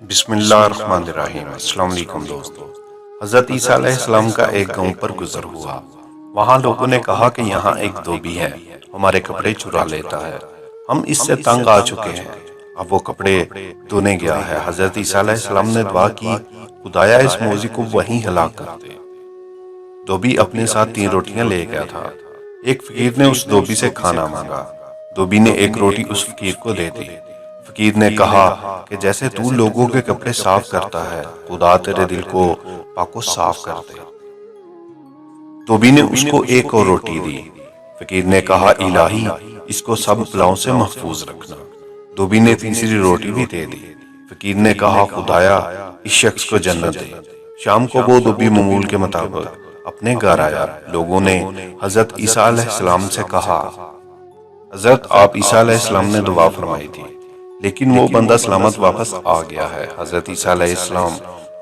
بسم اللہ الرحمن الرحیم۔ السلام علیکم دوستو۔ حضرت عیسیٰ علیہ السلام کا ایک گاؤں پر گزر ہوا۔ وہاں لوگوں نے کہا کہ یہاں ایک دھوبی ہے، ہمارے کپڑے چرا لیتا ہے، ہم اس سے تنگ آ چکے ہیں، اب وہ کپڑے دھونے گیا ہے۔ حضرت عیسیٰ علیہ السلام نے دعا کی، خدایا اس موذی کو وہیں ہلاک کر دے۔ دھوبی اپنے ساتھ 3 روٹیاں لے گیا تھا۔ ایک فقیر نے اس دھوبی سے کھانا مانگا۔ دھوبی نے ایک روٹی اس فقیر کو دے دی۔ فقیر نے کہا کہ جیسے تو لوگوں کے کپڑے صاف کرتا ہے، خدا تیرے دل کو پاک و صاف کر دے۔ دھوبی نے اس کو ایک اور روٹی دی۔ فقیر نے کہا الہی اس کو سب بلاؤں سے محفوظ رکھنا۔ دھوبی نے تیسری روٹی بھی دے دی۔ فقیر نے کہا خدایا اس شخص کو جنت دے۔ شام کو وہ دھوبی معمول کے مطابق اپنے گھر آیا۔ لوگوں نے حضرت عیسیٰ علیہ السلام سے کہا حضرت آپ عیسیٰ علیہ السلام نے دعا فرمائی تھی لیکن وہ بندہ سلامت واپس آ گیا ہے۔ حضرت عیسیٰ علیہ السلام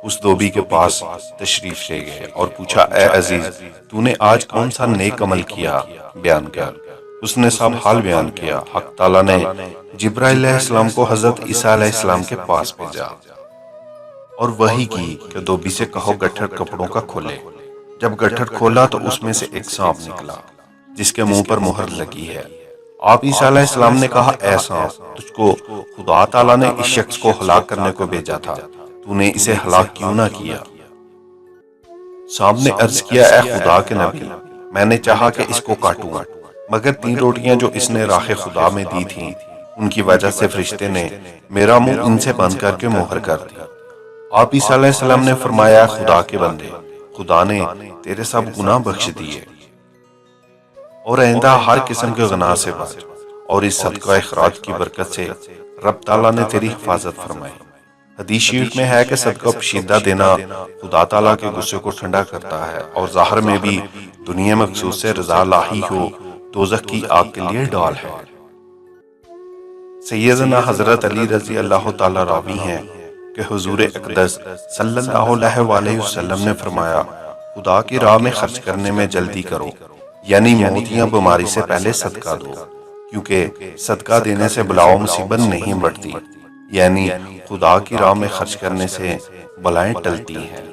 اس دھوبی کے پاس تشریف لے گئے اور پوچھا اے عزیز تو نے آج کون سا نیک عمل کیا، بیان کر۔ اس نے سب حال بیان کیا۔ حق تعالیٰ نے جبرائیل علیہ السلام کو حضرت عیسیٰ علیہ السلام کے پاس بھیجا اور وحی کی کہ دھوبی سے کہو گٹھر کپڑوں کا کھولے۔ جب گٹھر کھولا تو اس میں سے ایک سانپ نکلا جس کے منہ پر مہر لگی ہے۔ آپ عیسیٰ علیہ السلام نے کہا اے سانپ تجھ کو خدا تعالیٰ نے اس شخص کو ہلاک کرنے کو بھیجا تھا، تو نے اسے ہلاک کیوں نہ کیا؟ سانپ نے عرض کیا اے خدا کے نبی میں نے چاہا کہ اس کو کاٹوں مگر 3 روٹیاں جو اس نے راہ خدا میں دی تھیں ان کی وجہ سے فرشتے نے میرا منہ ان سے بند کر کے مہر کر دی۔ آپ عیسیٰ علیہ السلام نے فرمایا خدا کے بندے خدا نے تیرے سب گناہ بخش دیے اور آئندہ ہر قسم کے گناہ سے بچ، اور اس صدقہ اخراج کی برکت سے رب تعالیٰ نے تیری حفاظت فرمائی۔ حدیث شریف میں ہے کہ صدقہ پشیدہ دینا خدا تعالیٰ کے غصے کو ٹھنڈا کرتا ہے اور ظاہر میں بھی دنیا مخصوص سے رضا لاحی ہو دوزخ کی آگ کے لیے ڈال ہے۔ سیدنا حضرت علی رضی اللہ تعالیٰ راوی ہیں کہ حضور اقدس صلی اللہ علیہ وسلم نے فرمایا خدا کی راہ میں خرچ کرنے میں جلدی کرو، یعنی موت یا بیماری سے پہلے صدقہ دو، کیونکہ صدقہ دینے سے بلا و مصیبت نہیں بڑھتی، یعنی خدا کی راہ میں خرچ کرنے سے بلائیں ٹلتی ہیں۔